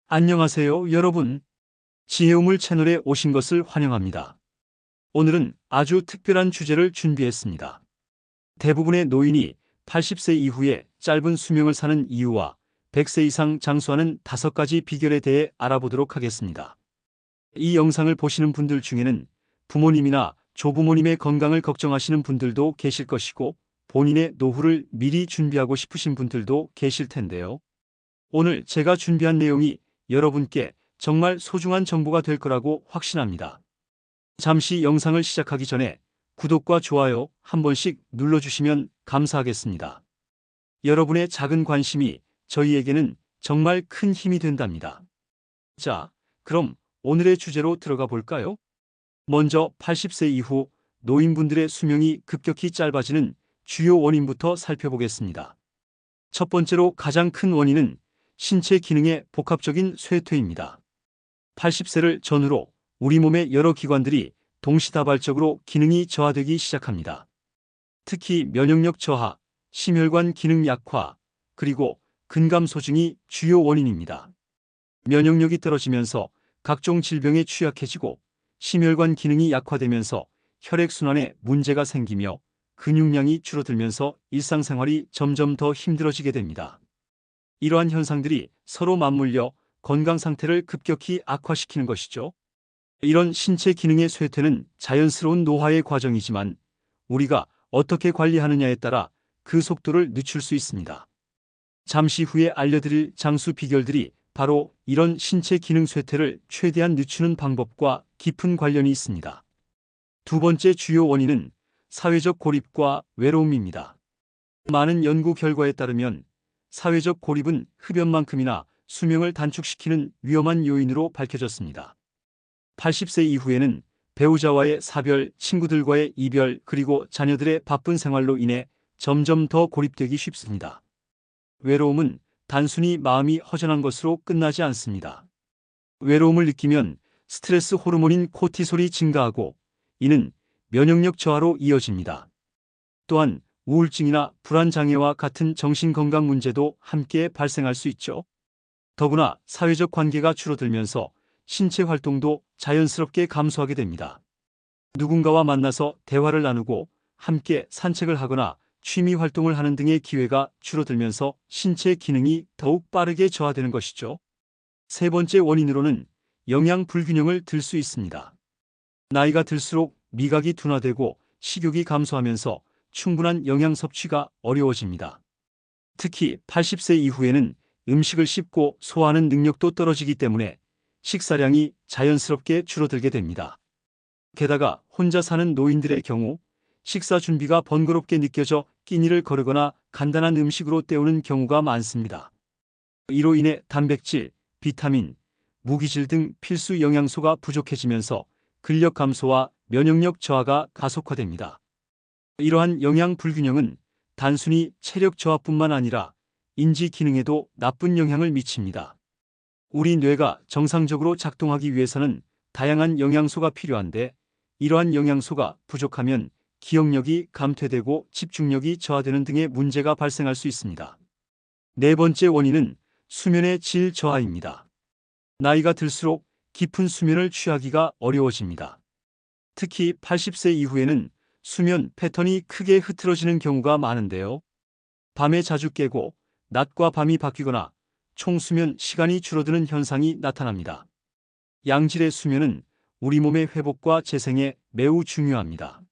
안녕하세요, 여러분. 지혜우물 채널에 오신 것을 환영합니다. 오늘은 아주 특별한 주제를 준비했습니다. 대부분의 노인이 80세 이후에 짧은 수명을 사는 이유와 100세 이상 장수하는 5가지 비결에 대해 알아보도록 하겠습니다. 이 영상을 보시는 분들 중에는 부모님이나 조부모님의 건강을 걱정하시는 분들도 계실 것이고, 본인의 노후를 미리 준비하고 싶으신 분들도 계실 텐데요. 오늘 제가 준비한 내용이 여러분께 정말 소중한 정보가 될 거라고 확신합니다. 잠시 영상을 시작하기 전에 구독과 좋아요 한 번씩 눌러주시면 감사하겠습니다. 여러분의 작은 관심이 저희에게는 정말 큰 힘이 된답니다. 자, 그럼 오늘의 주제로 들어가 볼까요? 먼저 80세 이후 노인분들의 수명이 급격히 짧아지는 주요 원인부터 살펴보겠습니다. 첫 번째로 가장 큰 원인은 신체 기능의 복합적인 쇠퇴입니다. 80세를 전후로 우리 몸의 여러 기관들이 동시다발적으로 기능이 저하되기 시작합니다. 특히 면역력 저하, 심혈관 기능 약화, 그리고 근감 소증이 주요 원인입니다. 면역력이 떨어지면서 각종 질병에 취약해지고, 심혈관 기능이 약화되면서 혈액순환에 문제가 생기며 근육량이 줄어들면서 일상생활이 점점 더 힘들어지게 됩니다. 이러한 현상들이 서로 맞물려 건강 상태를 급격히 악화시키는 것이죠. 이런 신체 기능의 쇠퇴는 자연스러운 노화의 과정이지만, 우리가 어떻게 관리하느냐에 따라 그 속도를 늦출 수 있습니다. 잠시 후에 알려드릴 장수 비결들이 바로 이런 신체 기능 쇠퇴를 최대한 늦추는 방법과 깊은 관련이 있습니다. 두 번째 주요 원인은 사회적 고립과 외로움입니다. 많은 연구 결과에 따르면 사회적 고립은 흡연만큼이나 수명을 단축시키는 위험한 요인으로 밝혀졌습니다. 80세 이후에는 배우자와의 사별, 친구들과의 이별, 그리고 자녀들의 바쁜 생활로 인해 점점 더 고립되기 쉽습니다. 외로움은 단순히 마음이 허전한 것으로 끝나지 않습니다. 외로움을 느끼면 스트레스 호르몬인 코티솔이 증가하고, 이는 면역력 저하로 이어집니다. 또한 우울증이나 불안장애와 같은 정신건강 문제도 함께 발생할 수 있죠. 더구나 사회적 관계가 줄어들면서 신체 활동도 자연스럽게 감소하게 됩니다. 누군가와 만나서 대화를 나누고 함께 산책을 하거나 취미 활동을 하는 등의 기회가 줄어들면서 신체 기능이 더욱 빠르게 저하되는 것이죠. 세 번째 원인으로는 영양 불균형을 들 수 있습니다. 나이가 들수록 미각이 둔화되고 식욕이 감소하면서 충분한 영양 섭취가 어려워집니다. 특히 80세 이후에는 음식을 씹고 소화하는 능력도 떨어지기 때문에 식사량이 자연스럽게 줄어들게 됩니다. 게다가 혼자 사는 노인들의 경우 식사 준비가 번거롭게 느껴져 끼니를 거르거나 간단한 음식으로 때우는 경우가 많습니다. 이로 인해 단백질, 비타민, 무기질 등 필수 영양소가 부족해지면서 근력 감소와 면역력 저하가 가속화됩니다. 이러한 영양 불균형은 단순히 체력 저하뿐만 아니라 인지 기능에도 나쁜 영향을 미칩니다. 우리 뇌가 정상적으로 작동하기 위해서는 다양한 영양소가 필요한데, 이러한 영양소가 부족하면 기억력이 감퇴되고 집중력이 저하되는 등의 문제가 발생할 수 있습니다. 네 번째 원인은 수면의 질 저하입니다. 나이가 들수록 깊은 수면을 취하기가 어려워집니다. 특히 80세 이후에는 수면 패턴이 크게 흐트러지는 경우가 많은데요. 밤에 자주 깨고 낮과 밤이 바뀌거나 총 수면 시간이 줄어드는 현상이 나타납니다. 양질의 수면은 우리 몸의 회복과 재생에 매우 중요합니다.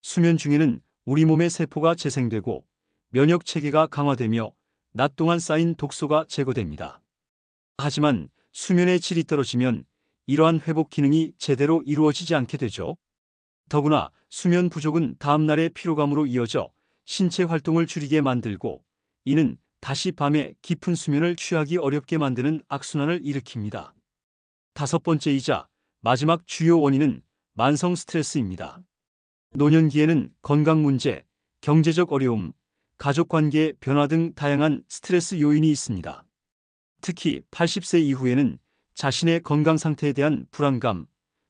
수면 중에는 우리 몸의 세포가 재생되고 면역 체계가 강화되며 낮 동안 쌓인 독소가 제거됩니다. 하지만 수면의 질이 떨어지면 이러한 회복 기능이 제대로 이루어지지 않게 되죠. 더구나 수면 부족은 다음날의 피로감으로 이어져 신체 활동을 줄이게 만들고, 이는 다시 밤에 깊은 수면을 취하기 어렵게 만드는 악순환을 일으킵니다. 다섯 번째이자 마지막 주요 원인은 만성 스트레스입니다. 노년기에는 건강 문제, 경제적 어려움, 가족 관계의 변화 등 다양한 스트레스 요인이 있습니다. 특히 80세 이후에는 자신의 건강 상태에 대한 불안감,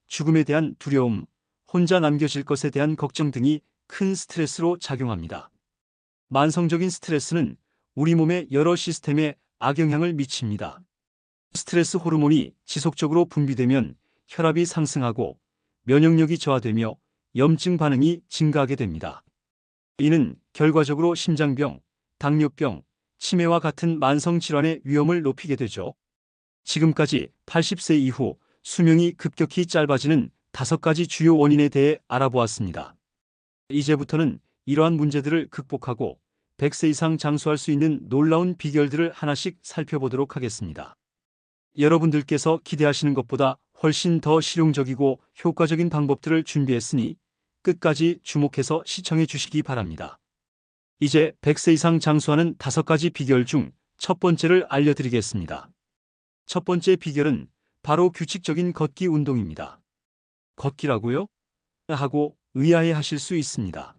죽음에 대한 두려움, 혼자 남겨질 것에 대한 걱정 등이 큰 스트레스로 작용합니다. 만성적인 스트레스는 우리 몸의 여러 시스템에 악영향을 미칩니다. 스트레스 호르몬이 지속적으로 분비되면 혈압이 상승하고 면역력이 저하되며 염증 반응이 증가하게 됩니다. 이는 결과적으로 심장병, 당뇨병, 치매와 같은 만성 질환의 위험을 높이게 되죠. 지금까지 80세 이후 수명이 급격히 짧아지는 5가지 주요 원인에 대해 알아보았습니다. 이제부터는 이러한 문제들을 극복하고 100세 이상 장수할 수 있는 놀라운 비결들을 하나씩 살펴보도록 하겠습니다. 여러분들께서 기대하시는 것보다 훨씬 더 실용적이고 효과적인 방법들을 준비했으니 끝까지 주목해서 시청해 주시기 바랍니다. 이제 100세 이상 장수하는 5가지 비결 중 첫 번째를 알려드리겠습니다. 첫 번째 비결은 바로 규칙적인 걷기 운동입니다. 걷기라고요? 하고 의아해 하실 수 있습니다.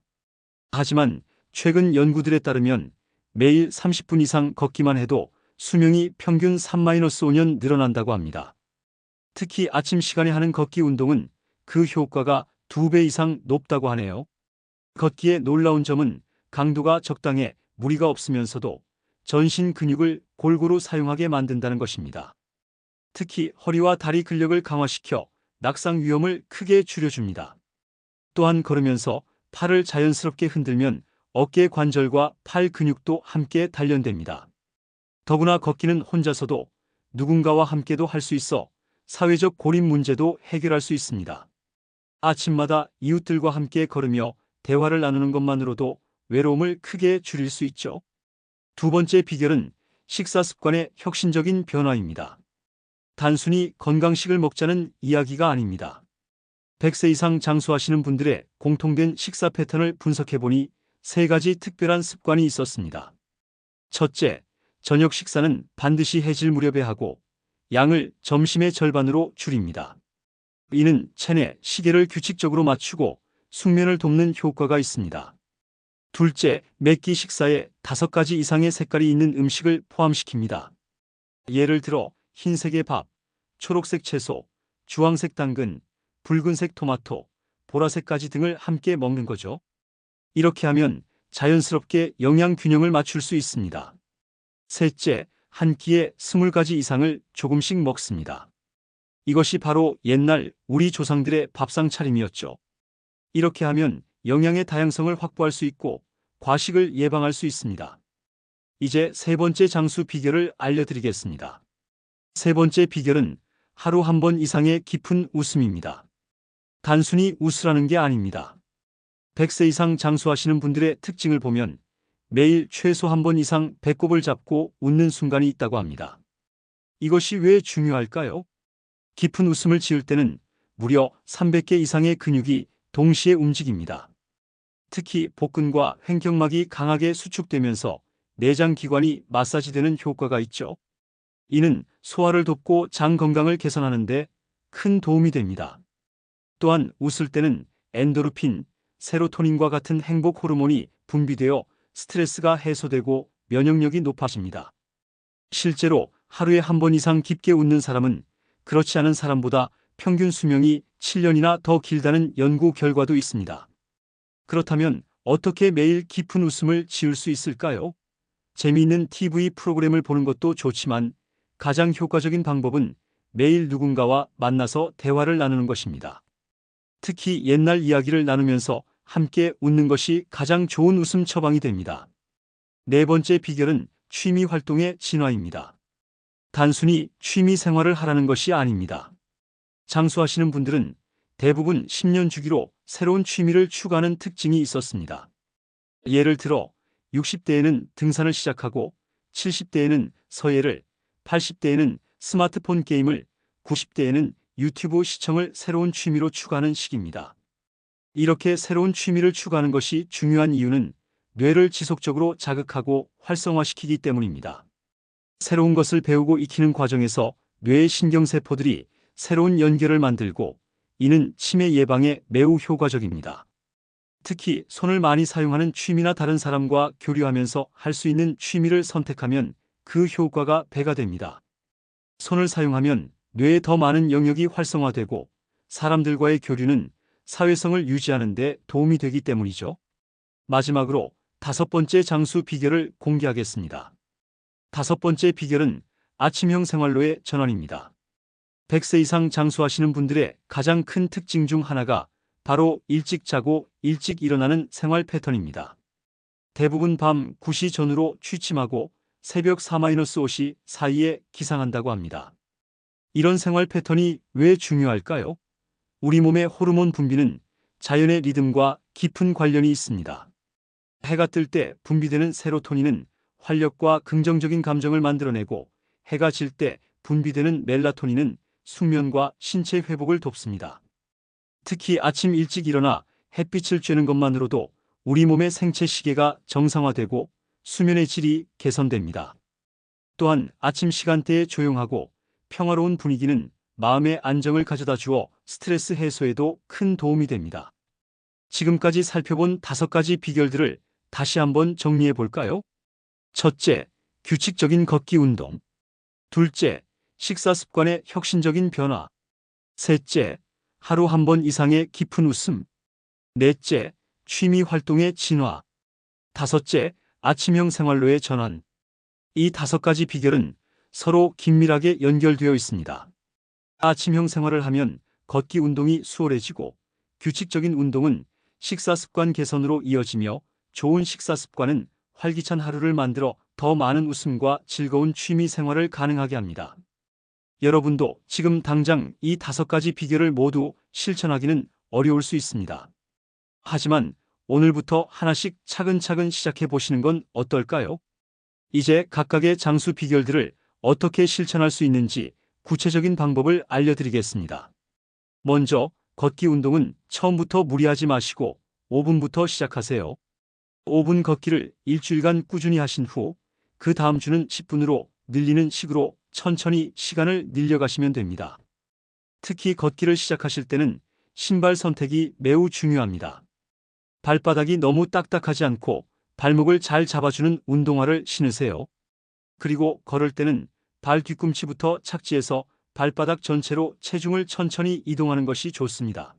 하지만 최근 연구들에 따르면 매일 30분 이상 걷기만 해도 수명이 평균 3-5년 늘어난다고 합니다. 특히 아침 시간에 하는 걷기 운동은 그 효과가 2배 이상 높다고 하네요. 걷기의 놀라운 점은 강도가 적당해 무리가 없으면서도 전신 근육을 골고루 사용하게 만든다는 것입니다. 특히 허리와 다리 근력을 강화시켜 낙상 위험을 크게 줄여줍니다. 또한 걸으면서 팔을 자연스럽게 흔들면 어깨 관절과 팔 근육도 함께 단련됩니다. 더구나 걷기는 혼자서도 누군가와 함께도 할 수 있어 사회적 고립 문제도 해결할 수 있습니다. 아침마다 이웃들과 함께 걸으며 대화를 나누는 것만으로도 외로움을 크게 줄일 수 있죠. 두 번째 비결은 식사 습관의 혁신적인 변화입니다. 단순히 건강식을 먹자는 이야기가 아닙니다. 100세 이상 장수하시는 분들의 공통된 식사 패턴을 분석해보니 3가지 특별한 습관이 있었습니다. 첫째, 저녁 식사는 반드시 해질 무렵에 하고 양을 점심의 절반으로 줄입니다. 이는 체내 시계를 규칙적으로 맞추고 숙면을 돕는 효과가 있습니다. 둘째, 매끼 식사에 5가지 이상의 색깔이 있는 음식을 포함시킵니다. 예를 들어 흰색의 밥, 초록색 채소, 주황색 당근, 붉은색 토마토, 보라색까지 등을 함께 먹는 거죠. 이렇게 하면 자연스럽게 영양 균형을 맞출 수 있습니다. 셋째, 한 끼에 20가지 이상을 조금씩 먹습니다. 이것이 바로 옛날 우리 조상들의 밥상 차림이었죠. 이렇게 하면 영양의 다양성을 확보할 수 있고 과식을 예방할 수 있습니다. 이제 세 번째 장수 비결을 알려드리겠습니다. 세 번째 비결은 하루 한 번 이상의 깊은 웃음입니다. 단순히 웃으라는 게 아닙니다. 100세 이상 장수하시는 분들의 특징을 보면 매일 최소 한 번 이상 배꼽을 잡고 웃는 순간이 있다고 합니다. 이것이 왜 중요할까요? 깊은 웃음을 지을 때는 무려 300개 이상의 근육이 동시에 움직입니다. 특히 복근과 횡격막이 강하게 수축되면서 내장 기관이 마사지되는 효과가 있죠. 이는 소화를 돕고 장 건강을 개선하는 데 큰 도움이 됩니다. 또한 웃을 때는 엔도르핀, 세로토닌과 같은 행복 호르몬이 분비되어 스트레스가 해소되고 면역력이 높아집니다. 실제로 하루에 한 번 이상 깊게 웃는 사람은 그렇지 않은 사람보다 평균 수명이 7년이나 더 길다는 연구 결과도 있습니다. 그렇다면 어떻게 매일 깊은 웃음을 지을 수 있을까요? 재미있는 TV 프로그램을 보는 것도 좋지만 가장 효과적인 방법은 매일 누군가와 만나서 대화를 나누는 것입니다. 특히 옛날 이야기를 나누면서 함께 웃는 것이 가장 좋은 웃음 처방이 됩니다. 네 번째 비결은 취미 활동의 진화입니다. 단순히 취미 생활을 하라는 것이 아닙니다. 장수하시는 분들은 대부분 10년 주기로 새로운 취미를 추가하는 특징이 있었습니다. 예를 들어 60대에는 등산을 시작하고 70대에는 서예를, 80대에는 스마트폰 게임을, 90대에는 유튜브 시청을 새로운 취미로 추가하는 시기입니다. 이렇게 새로운 취미를 추가하는 것이 중요한 이유는 뇌를 지속적으로 자극하고 활성화시키기 때문입니다. 새로운 것을 배우고 익히는 과정에서 뇌의 신경세포들이 새로운 연결을 만들고 이는 치매 예방에 매우 효과적입니다. 특히 손을 많이 사용하는 취미나 다른 사람과 교류하면서 할 수 있는 취미를 선택하면 그 효과가 배가 됩니다. 손을 사용하면 뇌에 더 많은 영역이 활성화되고 사람들과의 교류는 사회성을 유지하는 데 도움이 되기 때문이죠. 마지막으로 5번째 장수 비결을 공개하겠습니다. 5번째 비결은 아침형 생활로의 전환입니다. 100세 이상 장수하시는 분들의 가장 큰 특징 중 하나가 바로 일찍 자고 일찍 일어나는 생활 패턴입니다. 대부분 밤 9시 전후로 취침하고 새벽 4-5시 사이에 기상한다고 합니다. 이런 생활 패턴이 왜 중요할까요? 우리 몸의 호르몬 분비는 자연의 리듬과 깊은 관련이 있습니다. 해가 뜰 때 분비되는 세로토닌은 활력과 긍정적인 감정을 만들어내고, 해가 질 때 분비되는 멜라토닌은 숙면과 신체 회복을 돕습니다. 특히 아침 일찍 일어나 햇빛을 쬐는 것만으로도 우리 몸의 생체 시계가 정상화되고 수면의 질이 개선됩니다. 또한 아침 시간대에 조용하고 평화로운 분위기는 마음의 안정을 가져다 주어 스트레스 해소에도 큰 도움이 됩니다. 지금까지 살펴본 5가지 비결들을 다시 한번 정리해 볼까요? 첫째, 규칙적인 걷기 운동. 둘째, 식사 습관의 혁신적인 변화. 셋째, 하루 한 번 이상의 깊은 웃음. 넷째, 취미 활동의 진화. 다섯째, 아침형 생활로의 전환. 이 5가지 비결은 서로 긴밀하게 연결되어 있습니다. 아침형 생활을 하면 걷기 운동이 수월해지고, 규칙적인 운동은 식사 습관 개선으로 이어지며, 좋은 식사 습관은 활기찬 하루를 만들어 더 많은 웃음과 즐거운 취미 생활을 가능하게 합니다. 여러분도 지금 당장 이 5가지 비결을 모두 실천하기는 어려울 수 있습니다. 하지만 오늘부터 하나씩 차근차근 시작해 보시는 건 어떨까요? 이제 각각의 장수 비결들을 어떻게 실천할 수 있는지 구체적인 방법을 알려드리겠습니다. 먼저 걷기 운동은 처음부터 무리하지 마시고 5분부터 시작하세요. 5분 걷기를 일주일간 꾸준히 하신 후 그 다음 주는 10분으로 늘리는 식으로 천천히 시간을 늘려가시면 됩니다. 특히 걷기를 시작하실 때는 신발 선택이 매우 중요합니다. 발바닥이 너무 딱딱하지 않고 발목을 잘 잡아주는 운동화를 신으세요. 그리고 걸을 때는 발 뒤꿈치부터 착지해서 발바닥 전체로 체중을 천천히 이동하는 것이 좋습니다.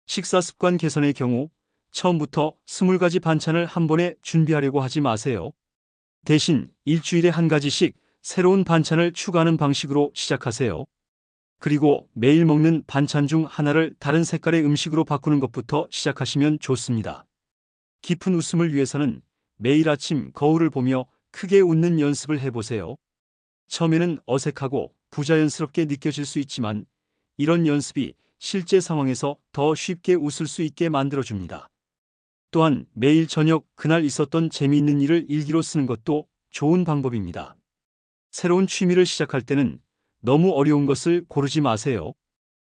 식사 습관 개선의 경우 처음부터 20가지 반찬을 한 번에 준비하려고 하지 마세요. 대신 일주일에 한 가지씩 새로운 반찬을 추가하는 방식으로 시작하세요. 그리고 매일 먹는 반찬 중 하나를 다른 색깔의 음식으로 바꾸는 것부터 시작하시면 좋습니다. 깊은 웃음을 위해서는 매일 아침 거울을 보며 크게 웃는 연습을 해보세요. 처음에는 어색하고 부자연스럽게 느껴질 수 있지만 이런 연습이 실제 상황에서 더 쉽게 웃을 수 있게 만들어줍니다. 또한 매일 저녁 그날 있었던 재미있는 일을 일기로 쓰는 것도 좋은 방법입니다. 새로운 취미를 시작할 때는 너무 어려운 것을 고르지 마세요.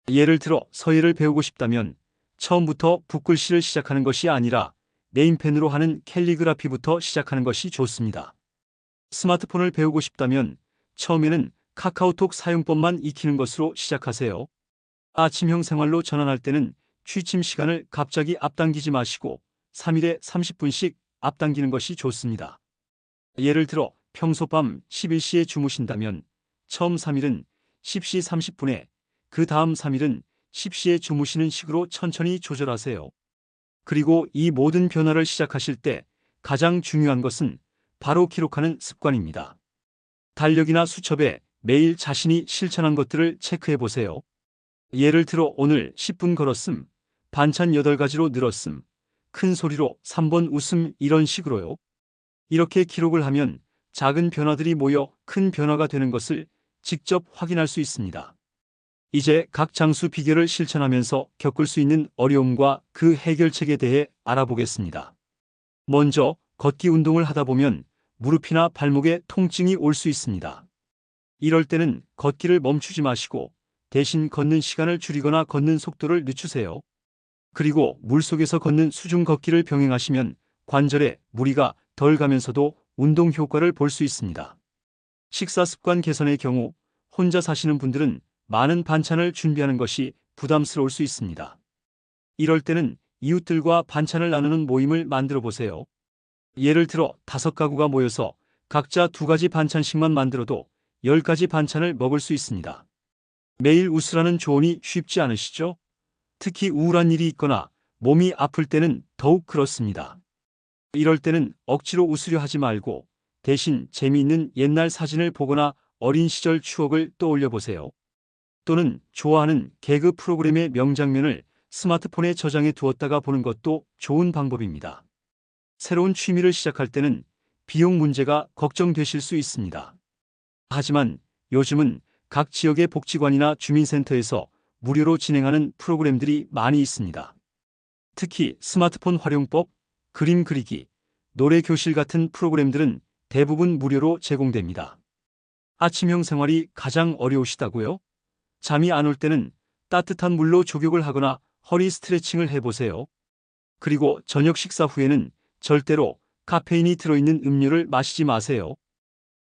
예를 들어 서예를 배우고 싶다면 처음부터 붓글씨를 시작하는 것이 아니라 네임펜으로 하는 캘리그라피부터 시작하는 것이 좋습니다. 스마트폰을 배우고 싶다면 처음에는 카카오톡 사용법만 익히는 것으로 시작하세요. 아침형 생활로 전환할 때는 취침 시간을 갑자기 앞당기지 마시고 3일에 30분씩 앞당기는 것이 좋습니다. 예를 들어 평소 밤 11시에 주무신다면 처음 3일은 10시 30분에, 그 다음 3일은 10시에 주무시는 식으로 천천히 조절하세요. 그리고 이 모든 변화를 시작하실 때 가장 중요한 것은 바로 기록하는 습관입니다. 달력이나 수첩에 매일 자신이 실천한 것들을 체크해 보세요. 예를 들어 오늘 10분 걸었음, 반찬 8가지로 늘었음, 큰 소리로 3번 웃음, 이런 식으로요. 이렇게 기록을 하면 작은 변화들이 모여 큰 변화가 되는 것을 직접 확인할 수 있습니다. 이제 각 장수 비결을 실천하면서 겪을 수 있는 어려움과 그 해결책에 대해 알아보겠습니다. 먼저 걷기 운동을 하다 보면 무릎이나 발목에 통증이 올 수 있습니다. 이럴 때는 걷기를 멈추지 마시고 대신 걷는 시간을 줄이거나 걷는 속도를 늦추세요. 그리고 물속에서 걷는 수중 걷기를 병행하시면 관절에 무리가 덜 가면서도 운동 효과를 볼 수 있습니다. 식사 습관 개선의 경우 혼자 사시는 분들은 많은 반찬을 준비하는 것이 부담스러울 수 있습니다. 이럴 때는 이웃들과 반찬을 나누는 모임을 만들어 보세요. 예를 들어 5가구가 모여서 각자 2가지 반찬씩만 만들어도 10가지 반찬을 먹을 수 있습니다. 매일 웃으라는 조언이 쉽지 않으시죠? 특히 우울한 일이 있거나 몸이 아플 때는 더욱 그렇습니다. 이럴 때는 억지로 웃으려 하지 말고 대신 재미있는 옛날 사진을 보거나 어린 시절 추억을 떠올려 보세요. 또는 좋아하는 개그 프로그램의 명장면을 스마트폰에 저장해 두었다가 보는 것도 좋은 방법입니다. 새로운 취미를 시작할 때는 비용 문제가 걱정되실 수 있습니다. 하지만 요즘은 각 지역의 복지관이나 주민센터에서 무료로 진행하는 프로그램들이 많이 있습니다. 특히 스마트폰 활용법, 그림 그리기, 노래 교실 같은 프로그램들은 대부분 무료로 제공됩니다. 아침형 생활이 가장 어려우시다고요? 잠이 안 올 때는 따뜻한 물로 족욕을 하거나 허리 스트레칭을 해보세요. 그리고 저녁 식사 후에는 절대로 카페인이 들어있는 음료를 마시지 마세요.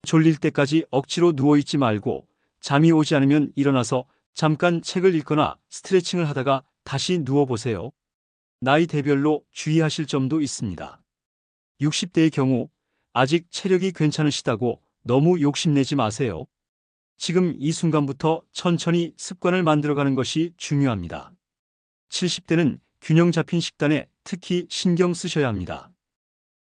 졸릴 때까지 억지로 누워있지 말고 잠이 오지 않으면 일어나서 잠깐 책을 읽거나 스트레칭을 하다가 다시 누워보세요. 나이 대별로 주의하실 점도 있습니다. 60대의 경우 아직 체력이 괜찮으시다고 너무 욕심내지 마세요. 지금 이 순간부터 천천히 습관을 만들어가는 것이 중요합니다. 70대는 균형 잡힌 식단에 특히 신경 쓰셔야 합니다.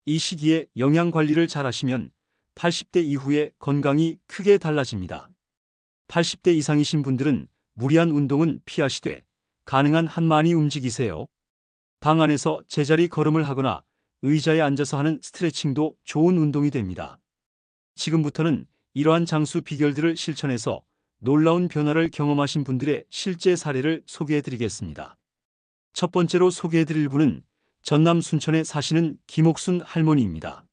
이 시기에 영양 관리를 잘 하시면 80대 이후에 건강이 크게 달라집니다. 80대 이상이신 분들은 무리한 운동은 피하시되 가능한 한 많이 움직이세요. 방 안에서 제자리 걸음을 하거나 의자에 앉아서 하는 스트레칭도 좋은 운동이 됩니다. 지금부터는 이러한 장수 비결들을 실천해서 놀라운 변화를 경험하신 분들의 실제 사례를 소개해드리겠습니다. 첫 번째로 소개해드릴 분은 전남 순천에 사시는 김옥순 할머니입니다.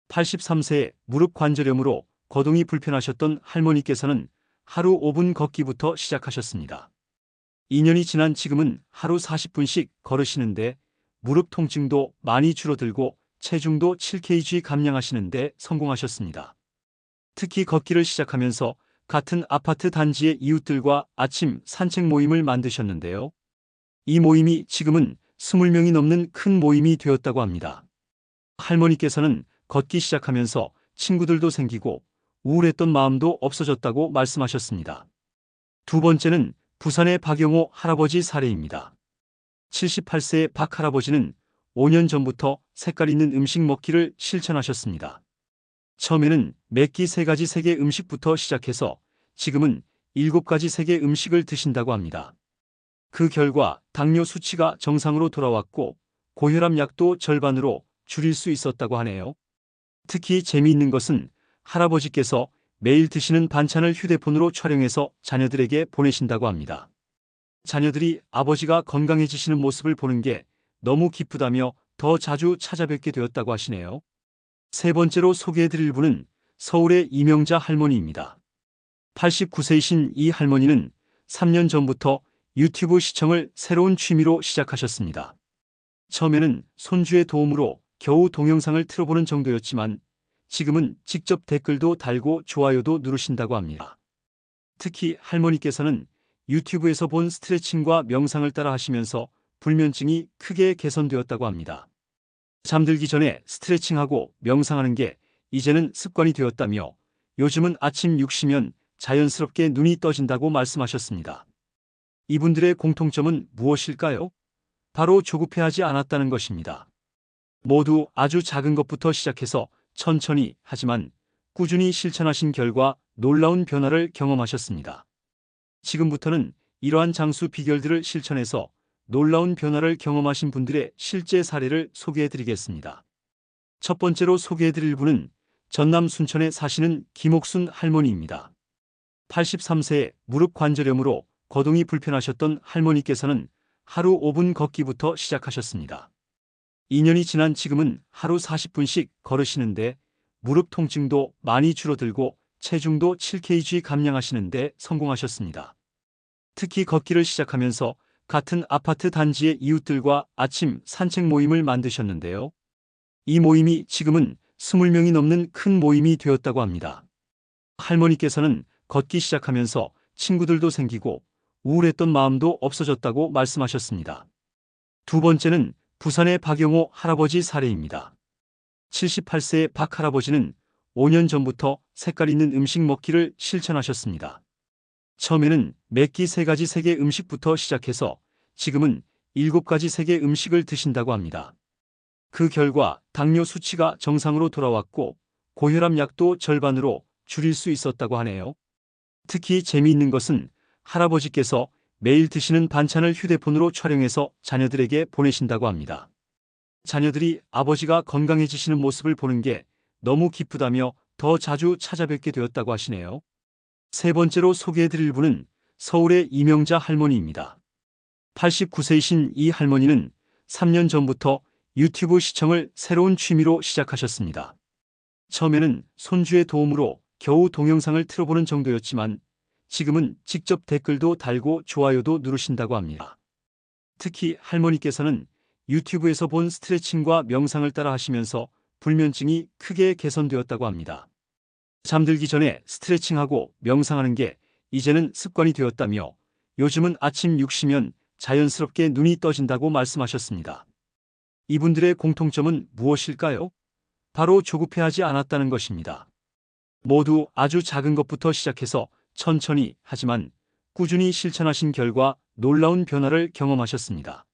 83세에 무릎 관절염으로 거동이 불편하셨던 할머니께서는 하루 5분 걷기부터 시작하셨습니다. 2년이 지난 지금은 하루 40분씩 걸으시는데 무릎 통증도 많이 줄어들고 체중도 7kg 감량하시는데 성공하셨습니다. 특히 걷기를 시작하면서 같은 아파트 단지의 이웃들과 아침 산책 모임을 만드셨는데요. 이 모임이 지금은 20명이 넘는 큰 모임이 되었다고 합니다. 할머니께서는 걷기 시작하면서 친구들도 생기고 우울했던 마음도 없어졌다고 말씀하셨습니다. 두 번째는 부산의 박영호 할아버지 사례입니다. 78세의 박 할아버지는 5년 전부터 색깔 있는 음식 먹기를 실천하셨습니다. 처음에는 매끼 3가지 세개 음식부터 시작해서 지금은 7가지 세개 음식을 드신다고 합니다. 그 결과 당뇨 수치가 정상으로 돌아왔고 고혈압 약도 절반으로 줄일 수 있었다고 하네요. 특히 재미있는 것은 할아버지께서 매일 드시는 반찬을 휴대폰으로 촬영해서 자녀들에게 보내신다고 합니다. 자녀들이 아버지가 건강해지시는 모습을 보는 게 너무 기쁘다며 더 자주 찾아뵙게 되었다고 하시네요. 세 번째로 소개해드릴 분은 서울의 이명자 할머니입니다. 89세이신 이 할머니는 3년 전부터 유튜브 시청을 새로운 취미로 시작하셨습니다. 처음에는 손주의 도움으로 겨우 동영상을 틀어보는 정도였지만 지금은 직접 댓글도 달고 좋아요도 누르신다고 합니다. 특히 할머니께서는 유튜브에서 본 스트레칭과 명상을 따라 하시면서 불면증이 크게 개선되었다고 합니다. 잠들기 전에 스트레칭하고 명상하는 게 이제는 습관이 되었다며 요즘은 아침 6시면 자연스럽게 눈이 떠진다고 말씀하셨습니다. 이분들의 공통점은 무엇일까요? 바로 조급해하지 않았다는 것입니다. 모두 아주 작은 것부터 시작해서 천천히 하지만 꾸준히 실천하신 결과 놀라운 변화를 경험하셨습니다. 지금부터는 이러한 장수 비결들을 실천해서 놀라운 변화를 경험하신 분들의 실제 사례를 소개해드리겠습니다. 첫 번째로 소개해드릴 분은 전남 순천에 사시는 김옥순 할머니입니다. 83세에 무릎 관절염으로 거동이 불편하셨던 할머니께서는 하루 5분 걷기부터 시작하셨습니다. 2년이 지난 지금은 하루 40분씩 걸으시는데 무릎 통증도 많이 줄어들고 체중도 7kg 감량하시는데 성공하셨습니다. 특히 걷기를 시작하면서 같은 아파트 단지의 이웃들과 아침 산책 모임을 만드셨는데요. 이 모임이 지금은 20명이 넘는 큰 모임이 되었다고 합니다. 할머니께서는 걷기 시작하면서 친구들도 생기고 우울했던 마음도 없어졌다고 말씀하셨습니다. 두 번째는 부산의 박영호 할아버지 사례입니다. 78세의 박 할아버지는 5년 전부터 색깔 있는 음식 먹기를 실천하셨습니다. 처음에는 매끼 3가지 세개 음식부터 시작해서 지금은 7가지 세개 음식을 드신다고 합니다. 그 결과 당뇨 수치가 정상으로 돌아왔고 고혈압 약도 절반으로 줄일 수 있었다고 하네요. 특히 재미있는 것은 할아버지께서 매일 드시는 반찬을 휴대폰으로 촬영해서 자녀들에게 보내신다고 합니다. 자녀들이 아버지가 건강해지시는 모습을 보는 게 너무 기쁘다며 더 자주 찾아뵙게 되었다고 하시네요. 세 번째로 소개해드릴 분은 서울의 이명자 할머니입니다. 89세이신 이 할머니는 3년 전부터 유튜브 시청을 새로운 취미로 시작하셨습니다. 처음에는 손주의 도움으로 겨우 동영상을 틀어보는 정도였지만 지금은 직접 댓글도 달고 좋아요도 누르신다고 합니다. 특히 할머니께서는 유튜브에서 본 스트레칭과 명상을 따라 하시면서 불면증이 크게 개선되었다고 합니다. 잠들기 전에 스트레칭하고 명상하는 게 이제는 습관이 되었다며 요즘은 아침 6시면 자연스럽게 눈이 떠진다고 말씀하셨습니다. 이분들의 공통점은 무엇일까요? 바로 조급해하지 않았다는 것입니다. 모두 아주 작은 것부터 시작해서 천천히 하지만 꾸준히 실천하신 결과 놀라운 변화를 경험하셨습니다.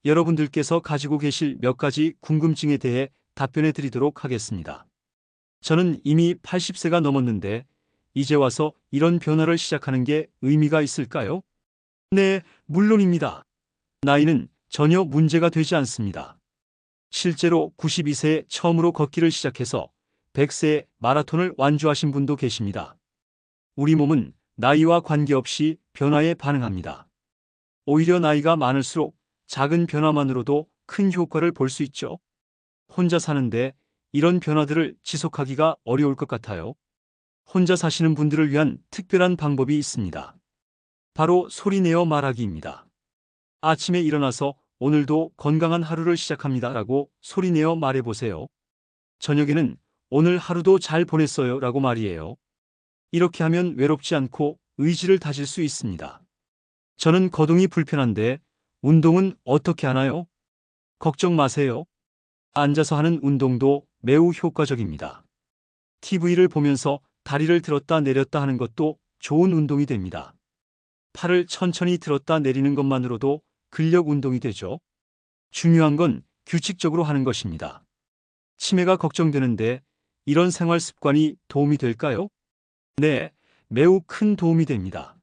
여러분들께서 가지고 계실 몇 가지 궁금증에 대해 답변해 드리도록 하겠습니다. 저는 이미 80세가 넘었는데 이제 와서 이런 변화를 시작하는 게 의미가 있을까요? 네, 물론입니다. 나이는 전혀 문제가 되지 않습니다. 실제로 92세에 처음으로 걷기를 시작해서 100세에 마라톤을 완주하신 분도 계십니다. 우리 몸은 나이와 관계없이 변화에 반응합니다. 오히려 나이가 많을수록 작은 변화만으로도 큰 효과를 볼 수 있죠. 혼자 사는데 이런 변화들을 지속하기가 어려울 것 같아요. 혼자 사시는 분들을 위한 특별한 방법이 있습니다. 바로 소리내어 말하기입니다. 아침에 일어나서 오늘도 건강한 하루를 시작합니다 라고 소리내어 말해보세요. 저녁에는 오늘 하루도 잘 보냈어요 라고 말이에요. 이렇게 하면 외롭지 않고 의지를 다질 수 있습니다. 저는 거동이 불편한데 운동은 어떻게 하나요? 걱정 마세요. 앉아서 하는 운동도 매우 효과적입니다. TV를 보면서 다리를 들었다 내렸다 하는 것도 좋은 운동이 됩니다. 팔을 천천히 들었다 내리는 것만으로도 근력 운동이 되죠. 중요한 건 규칙적으로 하는 것입니다. 치매가 걱정되는데 이런 생활 습관이 도움이 될까요? 네, 매우 큰 도움이 됩니다.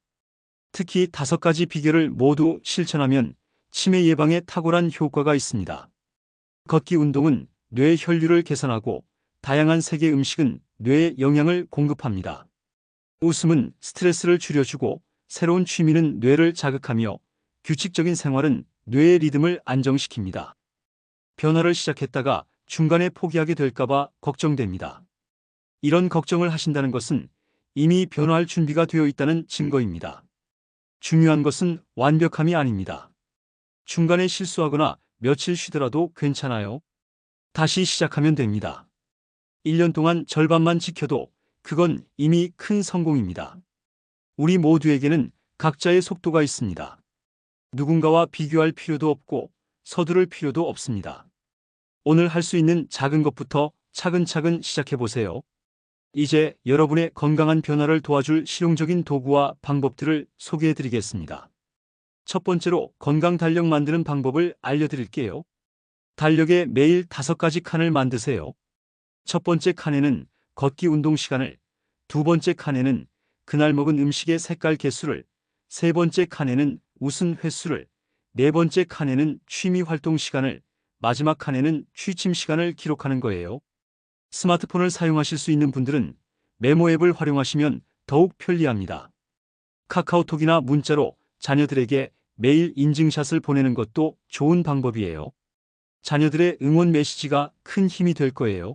특히 5가지 비결을 모두 실천하면 치매 예방에 탁월한 효과가 있습니다. 걷기 운동은 뇌 혈류를 개선하고 다양한 색의 음식은 뇌에 영양을 공급합니다. 웃음은 스트레스를 줄여주고 새로운 취미는 뇌를 자극하며 규칙적인 생활은 뇌의 리듬을 안정시킵니다. 변화를 시작했다가 중간에 포기하게 될까봐 걱정됩니다. 이런 걱정을 하신다는 것은 이미 변화할 준비가 되어 있다는 증거입니다. 중요한 것은 완벽함이 아닙니다. 중간에 실수하거나 며칠 쉬더라도 괜찮아요. 다시 시작하면 됩니다. 1년 동안 절반만 지켜도 그건 이미 큰 성공입니다. 우리 모두에게는 각자의 속도가 있습니다. 누군가와 비교할 필요도 없고 서두를 필요도 없습니다. 오늘 할 수 있는 작은 것부터 차근차근 시작해 보세요. 이제 여러분의 건강한 변화를 도와줄 실용적인 도구와 방법들을 소개해 드리겠습니다. 첫 번째로 건강 달력 만드는 방법을 알려드릴게요. 달력에 매일 5가지 칸을 만드세요. 첫 번째 칸에는 걷기 운동 시간을, 두 번째 칸에는 그날 먹은 음식의 색깔 개수를, 세 번째 칸에는 웃은 횟수를, 네 번째 칸에는 취미 활동 시간을, 마지막 칸에는 취침 시간을 기록하는 거예요. 스마트폰을 사용하실 수 있는 분들은 메모 앱을 활용하시면 더욱 편리합니다. 카카오톡이나 문자로 자녀들에게 매일 인증샷을 보내는 것도 좋은 방법이에요. 자녀들의 응원 메시지가 큰 힘이 될 거예요.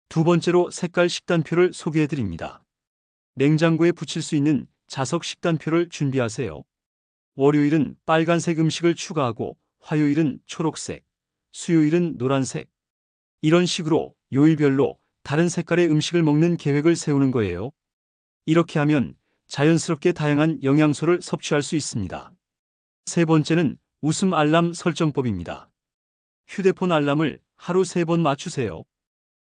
두 번째로 색깔 식단표를 소개해 드립니다. 냉장고에 붙일 수 있는 자석 식단표를 준비하세요. 월요일은 빨간색 음식을 추가하고 화요일은 초록색, 수요일은 노란색. 이런 식으로 요일별로 다른 색깔의 음식을 먹는 계획을 세우는 거예요. 이렇게 하면 자연스럽게 다양한 영양소를 섭취할 수 있습니다. 세 번째는 웃음 알람 설정법입니다. 휴대폰 알람을 하루 3번 맞추세요.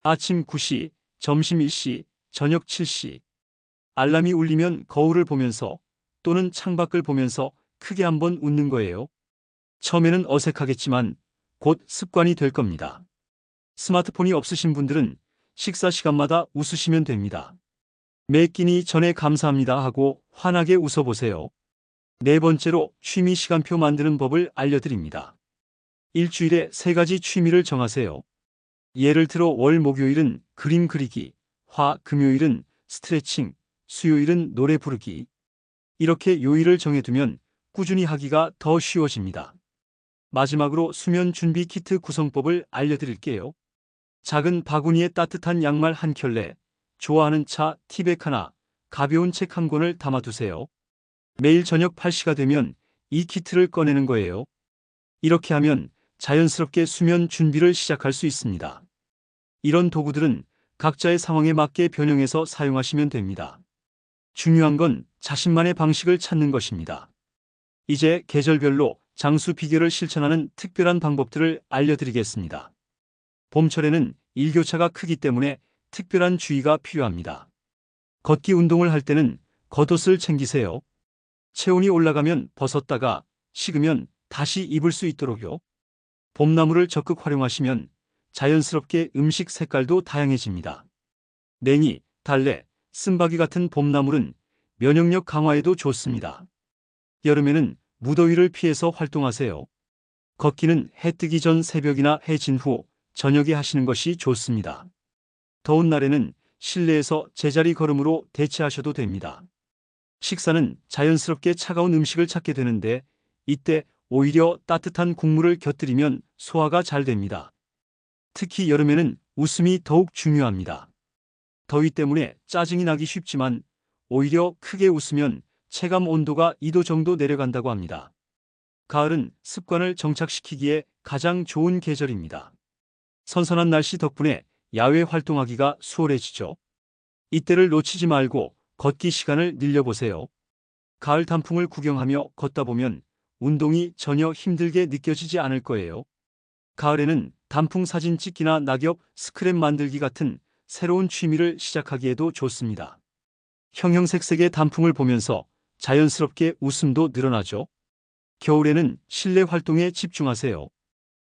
아침 9시, 점심 1시, 저녁 7시. 알람이 울리면 거울을 보면서 또는 창밖을 보면서 크게 한번 웃는 거예요. 처음에는 어색하겠지만 곧 습관이 될 겁니다. 스마트폰이 없으신 분들은 식사 시간마다 웃으시면 됩니다. 매 끼니 전에 감사합니다 하고 환하게 웃어보세요. 네 번째로 취미 시간표 만드는 법을 알려드립니다. 일주일에 3가지 취미를 정하세요. 예를 들어 월 목요일은 그림 그리기, 화 금요일은 스트레칭, 수요일은 노래 부르기. 이렇게 요일을 정해두면 꾸준히 하기가 더 쉬워집니다. 마지막으로 수면 준비 키트 구성법을 알려드릴게요. 작은 바구니에 따뜻한 양말 한 켤레, 좋아하는 차 티백 하나, 가벼운 책 한 권을 담아두세요. 매일 저녁 8시가 되면 이 키트를 꺼내는 거예요. 이렇게 하면 자연스럽게 수면 준비를 시작할 수 있습니다. 이런 도구들은 각자의 상황에 맞게 변형해서 사용하시면 됩니다. 중요한 건 자신만의 방식을 찾는 것입니다. 이제 계절별로 장수 비결을 실천하는 특별한 방법들을 알려드리겠습니다. 봄철에는 일교차가 크기 때문에 특별한 주의가 필요합니다. 걷기 운동을 할 때는 겉옷을 챙기세요. 체온이 올라가면 벗었다가 식으면 다시 입을 수 있도록요. 봄나물을 적극 활용하시면 자연스럽게 음식 색깔도 다양해집니다. 냉이, 달래, 쓴바귀 같은 봄나물은 면역력 강화에도 좋습니다. 여름에는 무더위를 피해서 활동하세요. 걷기는 해 뜨기 전 새벽이나 해 진 후 저녁에 하시는 것이 좋습니다. 더운 날에는 실내에서 제자리 걸음으로 대체하셔도 됩니다. 식사는 자연스럽게 차가운 음식을 찾게 되는데 이때 오히려 따뜻한 국물을 곁들이면 소화가 잘 됩니다. 특히 여름에는 웃음이 더욱 중요합니다. 더위 때문에 짜증이 나기 쉽지만 오히려 크게 웃으면 체감 온도가 2도 정도 내려간다고 합니다. 가을은 습관을 정착시키기에 가장 좋은 계절입니다. 선선한 날씨 덕분에 야외 활동하기가 수월해지죠. 이때를 놓치지 말고 걷기 시간을 늘려보세요. 가을 단풍을 구경하며 걷다 보면 운동이 전혀 힘들게 느껴지지 않을 거예요. 가을에는 단풍 사진 찍기나 낙엽 스크랩 만들기 같은 새로운 취미를 시작하기에도 좋습니다. 형형색색의 단풍을 보면서 자연스럽게 웃음도 늘어나죠. 겨울에는 실내 활동에 집중하세요.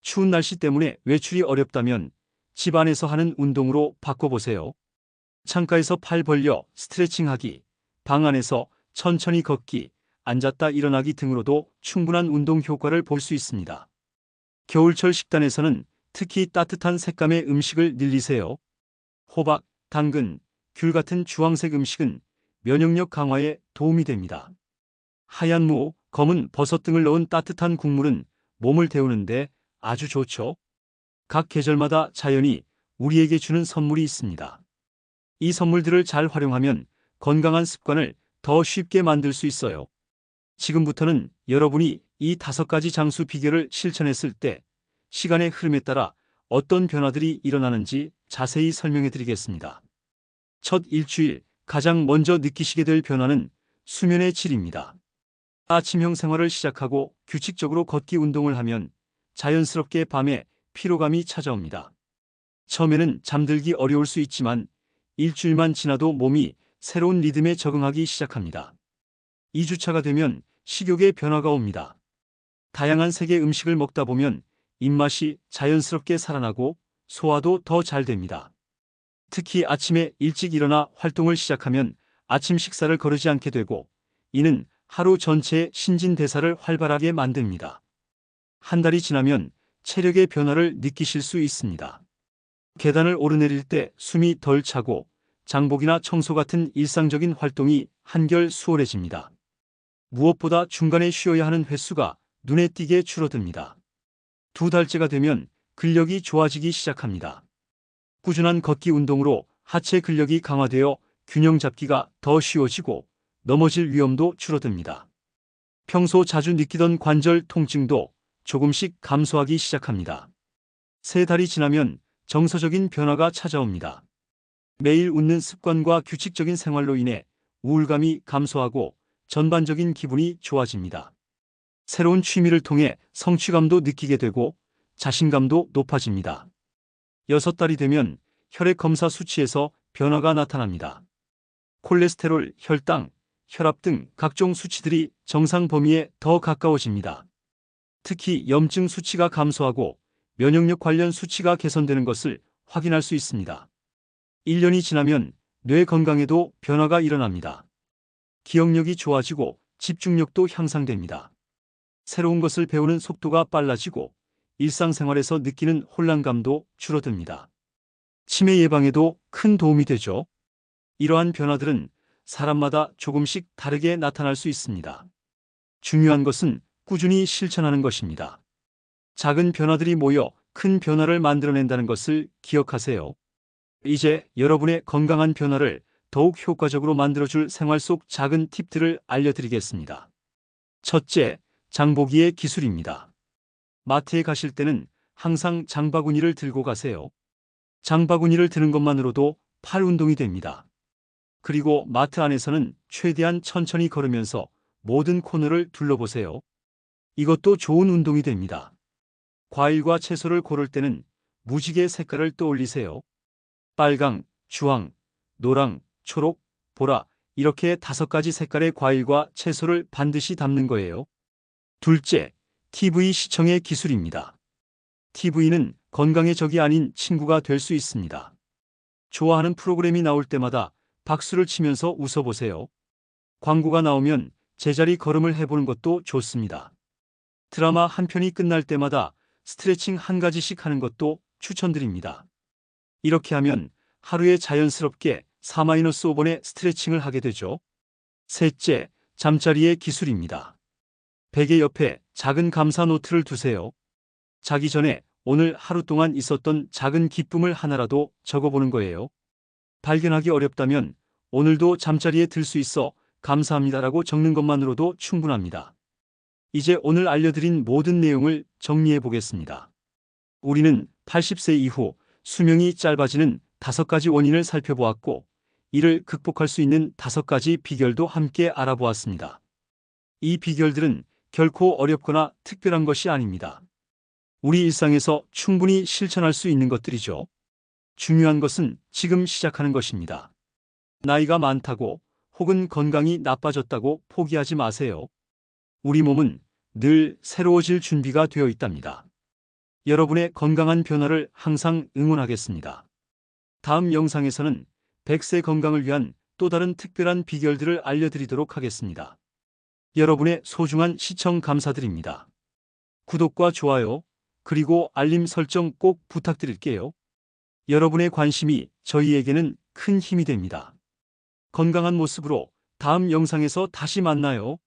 추운 날씨 때문에 외출이 어렵다면 집 안에서 하는 운동으로 바꿔보세요. 창가에서 팔 벌려 스트레칭하기, 방 안에서 천천히 걷기, 앉았다 일어나기 등으로도 충분한 운동 효과를 볼 수 있습니다. 겨울철 식단에서는 특히 따뜻한 색감의 음식을 늘리세요. 호박, 당근, 귤 같은 주황색 음식은 면역력 강화에 도움이 됩니다. 하얀 무, 검은 버섯 등을 넣은 따뜻한 국물은 몸을 데우는데 아주 좋죠. 각 계절마다 자연이 우리에게 주는 선물이 있습니다. 이 선물들을 잘 활용하면 건강한 습관을 더 쉽게 만들 수 있어요. 지금부터는 여러분이 이 5가지 장수 비결을 실천했을 때 시간의 흐름에 따라 어떤 변화들이 일어나는지 자세히 설명해 드리겠습니다. 첫 일주일 가장 먼저 느끼시게 될 변화는 수면의 질입니다. 아침형 생활을 시작하고 규칙적으로 걷기 운동을 하면 자연스럽게 밤에 피로감이 찾아옵니다. 처음에는 잠들기 어려울 수 있지만 일주일만 지나도 몸이 새로운 리듬에 적응하기 시작합니다. 2주차가 되면 식욕의 변화가 옵니다. 다양한 색의 음식을 먹다 보면 입맛이 자연스럽게 살아나고 소화도 더 잘 됩니다. 특히 아침에 일찍 일어나 활동을 시작하면 아침 식사를 거르지 않게 되고 이는 하루 전체의 신진대사를 활발하게 만듭니다. 한 달이 지나면 체력의 변화를 느끼실 수 있습니다. 계단을 오르내릴 때 숨이 덜 차고 장보기나 청소 같은 일상적인 활동이 한결 수월해집니다. 무엇보다 중간에 쉬어야 하는 횟수가 눈에 띄게 줄어듭니다. 2달째가 되면 근력이 좋아지기 시작합니다. 꾸준한 걷기 운동으로 하체 근력이 강화되어 균형 잡기가 더 쉬워지고 넘어질 위험도 줄어듭니다. 평소 자주 느끼던 관절 통증도 조금씩 감소하기 시작합니다. 3달이 지나면 정서적인 변화가 찾아옵니다. 매일 웃는 습관과 규칙적인 생활로 인해 우울감이 감소하고 전반적인 기분이 좋아집니다. 새로운 취미를 통해 성취감도 느끼게 되고 자신감도 높아집니다. 6달이 되면 혈액 검사 수치에서 변화가 나타납니다. 콜레스테롤, 혈당, 혈압 등 각종 수치들이 정상 범위에 더 가까워집니다. 특히 염증 수치가 감소하고 면역력 관련 수치가 개선되는 것을 확인할 수 있습니다. 1년이 지나면 뇌 건강에도 변화가 일어납니다. 기억력이 좋아지고 집중력도 향상됩니다. 새로운 것을 배우는 속도가 빨라지고 일상생활에서 느끼는 혼란감도 줄어듭니다. 치매 예방에도 큰 도움이 되죠. 이러한 변화들은 사람마다 조금씩 다르게 나타날 수 있습니다. 중요한 것은 꾸준히 실천하는 것입니다. 작은 변화들이 모여 큰 변화를 만들어낸다는 것을 기억하세요. 이제 여러분의 건강한 변화를 더욱 효과적으로 만들어줄 생활 속 작은 팁들을 알려드리겠습니다. 첫째, 장보기의 기술입니다. 마트에 가실 때는 항상 장바구니를 들고 가세요. 장바구니를 드는 것만으로도 팔 운동이 됩니다. 그리고 마트 안에서는 최대한 천천히 걸으면서 모든 코너를 둘러보세요. 이것도 좋은 운동이 됩니다. 과일과 채소를 고를 때는 무지개 색깔을 떠올리세요. 빨강, 주황, 노랑, 초록, 보라 이렇게 5가지 색깔의 과일과 채소를 반드시 담는 거예요. 둘째, TV 시청의 기술입니다. TV는 건강의 적이 아닌 친구가 될 수 있습니다. 좋아하는 프로그램이 나올 때마다 박수를 치면서 웃어보세요. 광고가 나오면 제자리 걸음을 해보는 것도 좋습니다. 드라마 한 편이 끝날 때마다 스트레칭 한 가지씩 하는 것도 추천드립니다. 이렇게 하면 하루에 자연스럽게 4-5번의 스트레칭을 하게 되죠. 셋째, 잠자리의 기술입니다. 베개 옆에 작은 감사 노트를 두세요. 자기 전에 오늘 하루 동안 있었던 작은 기쁨을 하나라도 적어보는 거예요. 발견하기 어렵다면 오늘도 잠자리에 들 수 있어 감사합니다라고 적는 것만으로도 충분합니다. 이제 오늘 알려드린 모든 내용을 정리해 보겠습니다. 우리는 80세 이후 수명이 짧아지는 5가지 원인을 살펴보았고, 이를 극복할 수 있는 5가지 비결도 함께 알아보았습니다. 이 비결들은 결코 어렵거나 특별한 것이 아닙니다. 우리 일상에서 충분히 실천할 수 있는 것들이죠. 중요한 것은 지금 시작하는 것입니다. 나이가 많다고 혹은 건강이 나빠졌다고 포기하지 마세요. 우리 몸은 늘 새로워질 준비가 되어 있답니다. 여러분의 건강한 변화를 항상 응원하겠습니다. 다음 영상에서는 100세 건강을 위한 또 다른 특별한 비결들을 알려드리도록 하겠습니다. 여러분의 소중한 시청 감사드립니다. 구독과 좋아요, 그리고 알림 설정 꼭 부탁드릴게요. 여러분의 관심이 저희에게는 큰 힘이 됩니다. 건강한 모습으로 다음 영상에서 다시 만나요.